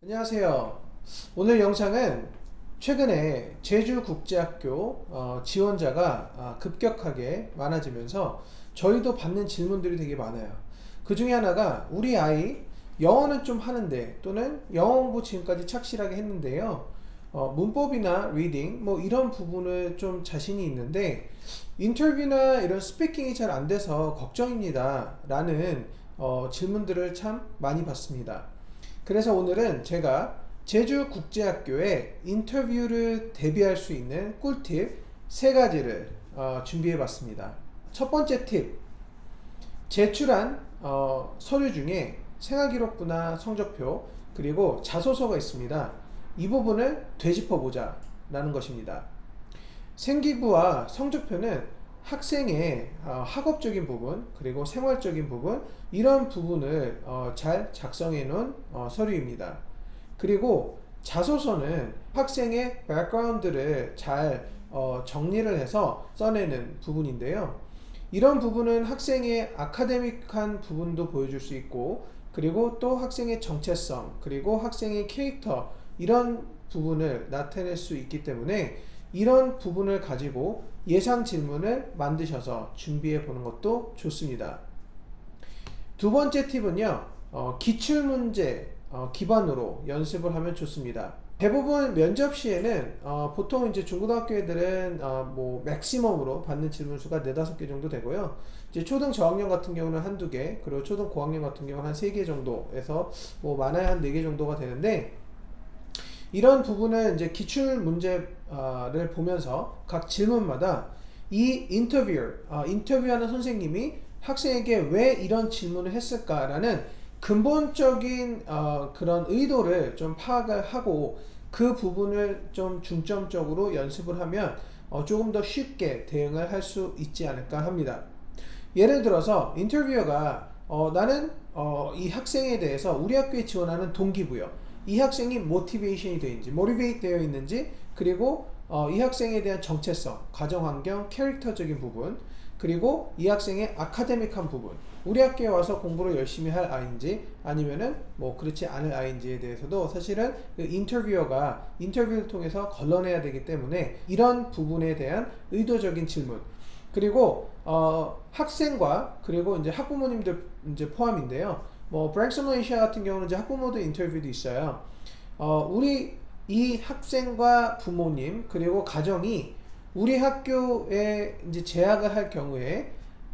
안녕하세요. 오늘 영상은 최근에 제주국제학교 지원자가 급격하게 많아지면서 저희도 받는 질문들이 되게 많아요. 그 중에 하나가 우리 아이 영어는 좀 하는데 또는 영어 공부 지금까지 착실하게 했는데요. 문법이나 리딩 뭐 이런 부분을 좀 자신이 있는데 인터뷰나 이런 스피킹이 잘 안 돼서 걱정입니다 라는 질문들을 참 많이 받습니다. 그래서 오늘은 제가 제주국제학교의 인터뷰를 대비할 수 있는 꿀팁 3가지를 준비해 봤습니다. 첫 번째 팁, 제출한 서류 중에 생활기록부나 성적표 그리고 자소서가 있습니다. 이 부분을 되짚어 보자 라는 것입니다. 생기부와 성적표는 학생의 학업적인 부분 그리고 생활적인 부분 이런 부분을 잘 작성해 놓은 서류입니다. 그리고 자소서는 학생의 백그라운드를 잘 정리를 해서 써내는 부분인데요. 이런 부분은 학생의 아카데믹한 부분도 보여줄 수 있고 그리고 또 학생의 정체성 그리고 학생의 캐릭터 이런 부분을 나타낼 수 있기 때문에 이런 부분을 가지고 예상 질문을 만드셔서 준비해 보는 것도 좋습니다. 두 번째 팁은요, 기출문제 기반으로 연습을 하면 좋습니다. 대부분 면접 시에는 보통 이제 중고등학교 애들은 뭐 맥시멈으로 받는 질문 수가 4-5개 정도 되고요. 이제 초등 저학년 같은 경우는 한두 개, 그리고 초등 고학년 같은 경우는 한 3개 정도에서 뭐 많아야 한 4개 정도가 되는데 이런 부분은 이제 기출 문제를 보면서 각 질문마다 이 인터뷰하는 선생님이 학생에게 왜 이런 질문을 했을까라는 근본적인 그런 의도를 좀 파악을 하고 그 부분을 좀 중점적으로 연습을 하면 조금 더 쉽게 대응을 할 수 있지 않을까 합니다. 예를 들어서 인터뷰어가 나는 이 학생에 대해서 우리 학교에 지원하는 동기부여 이 학생이 모티베이션이 되어 있는지 모티베이트 되어 있는지 그리고 이 학생에 대한 정체성, 가정환경, 캐릭터적인 부분 그리고 이 학생의 아카데믹한 부분 우리 학교에 와서 공부를 열심히 할 아이인지 아니면은 뭐 그렇지 않을 아이인지에 대해서도 사실은 그 인터뷰어가 인터뷰를 통해서 걸러내야 되기 때문에 이런 부분에 대한 의도적인 질문 그리고 학생과 그리고 이제 학부모님들 이제 포함인데요. 뭐 브랭스 말레이시아 같은 경우는 이제 학부모들 인터뷰도 있어요. 우리 이 학생과 부모님 그리고 가정이 우리 학교에 이제 재학을 할 경우에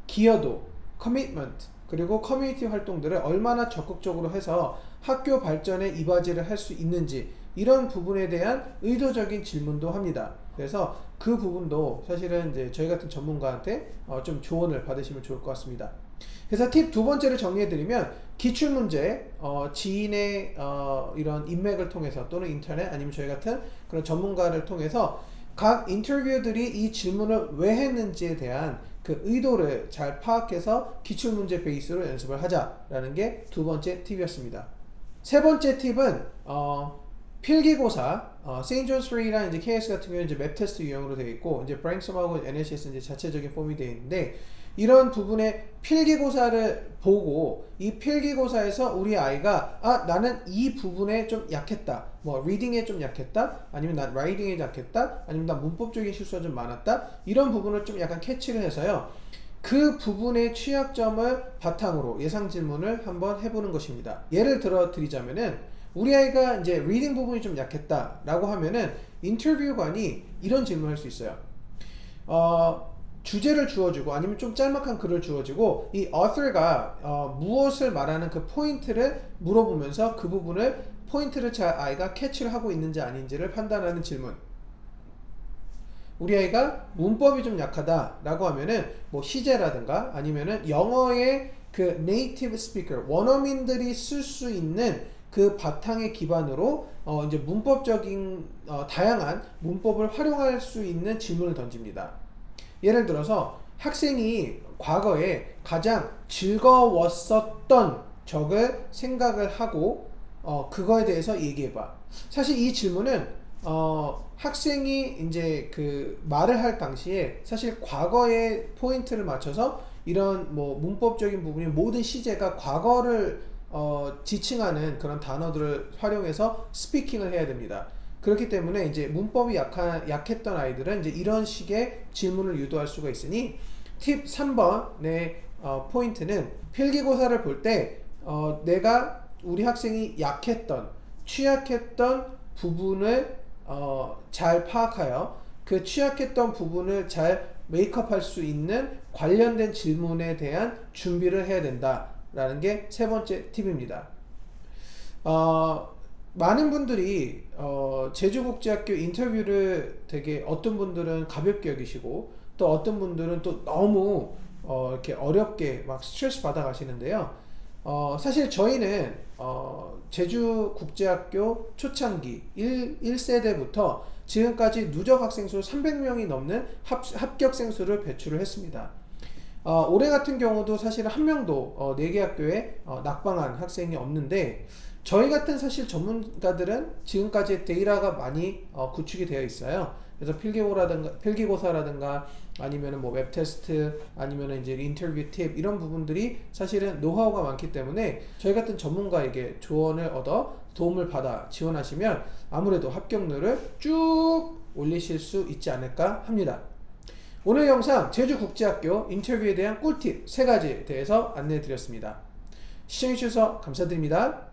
기여도, 커미트먼트 그리고 커뮤니티 활동들을 얼마나 적극적으로 해서 학교 발전에 이바지를 할 수 있는지 이런 부분에 대한 의도적인 질문도 합니다. 그래서 그 부분도 사실은 이제 저희 같은 전문가한테 좀 조언을 받으시면 좋을 것 같습니다. 그래서 팁 두 번째를 정리해드리면 기출문제 지인의 이런 인맥을 통해서 또는 인터넷 아니면 저희 같은 그런 전문가를 통해서 각 인터뷰들이 이 질문을 왜 했는지에 대한 그 의도를 잘 파악해서 기출문제 베이스로 연습을 하자라는 게 두 번째 팁이었습니다. 세 번째 팁은 필기고사 세인트 존스 프리랑 이제 KS 같은 경우는 이제 맵 테스트 유형으로 되어 있고 이제 브랭섬하고 NLCS는 이제 자체적인 폼이 되어 있는데 이런 부분에 필기고사를 보고 이 필기고사에서 우리 아이가 나는 이 부분에 좀 약했다 뭐 리딩에 좀 약했다 아니면 난 라이팅에 약했다 아니면 난 문법적인 실수가 좀 많았다 이런 부분을 좀 약간 캐치를 해서요 그 부분의 취약점을 바탕으로 예상 질문을 한번 해보는 것입니다. 예를 들어 드리자면은 우리 아이가 이제 리딩 부분이 좀 약했다 라고 하면은 인터뷰관이 이런 질문을 할 수 있어요. 주제를 주어주고 아니면 좀 짤막한 글을 주어지고 이 author가 무엇을 말하는 그 포인트를 물어보면서 그 부분을 포인트를 잘 아이가 캐치를 하고 있는지 아닌지를 판단하는 질문. 우리 아이가 문법이 좀 약하다 라고 하면은 뭐 시제라든가 아니면은 영어의 그 네이티브 스피커 원어민들이 쓸 수 있는 그 바탕의 기반으로 이제 문법적인 다양한 문법을 활용할 수 있는 질문을 던집니다. 예를 들어서 학생이 과거에 가장 즐거웠었던 적을 생각을 하고 그거에 대해서 얘기해봐. 사실 이 질문은 학생이 이제 그 말을 할 당시에 사실 과거에 포인트를 맞춰서 이런 뭐 문법적인 부분이 모든 시제가 과거를 지칭하는 그런 단어들을 활용해서 스피킹을 해야 됩니다. 그렇기 때문에 이제 문법이 약했던 아이들은 이제 이런 식의 질문을 유도할 수가 있으니 팁 3번의 포인트는 필기고사를 볼 때 내가 우리 학생이 약했던 취약했던 부분을 잘 파악하여 그 취약했던 부분을 잘 메이크업할 수 있는 관련된 질문에 대한 준비를 해야 된다라는 게 세 번째 팁입니다. 많은 분들이 제주국제학교 인터뷰를 되게 어떤 분들은 가볍게 여기시고 또 어떤 분들은 또 너무 이렇게 어렵게 막 스트레스 받아 가시는데요. 사실 저희는 제주국제학교 초창기 1세대부터 지금까지 누적 학생 수 300명이 넘는 합격생 수를 배출을 했습니다. 올해 같은 경우도 사실 한 명도 4개 학교에 낙방한 학생이 없는데 저희 같은 사실 전문가들은 지금까지 데이터가 많이 구축이 되어 있어요. 그래서 필기고사라든가 아니면은 뭐 웹테스트 아니면은 이제 인터뷰 팁 이런 부분들이 사실은 노하우가 많기 때문에 저희 같은 전문가에게 조언을 얻어 도움을 받아 지원하시면 아무래도 합격률을 쭉 올리실 수 있지 않을까 합니다. 오늘 영상 제주국제학교 인터뷰에 대한 꿀팁 3가지에 대해서 안내해 드렸습니다. 시청해 주셔서 감사드립니다.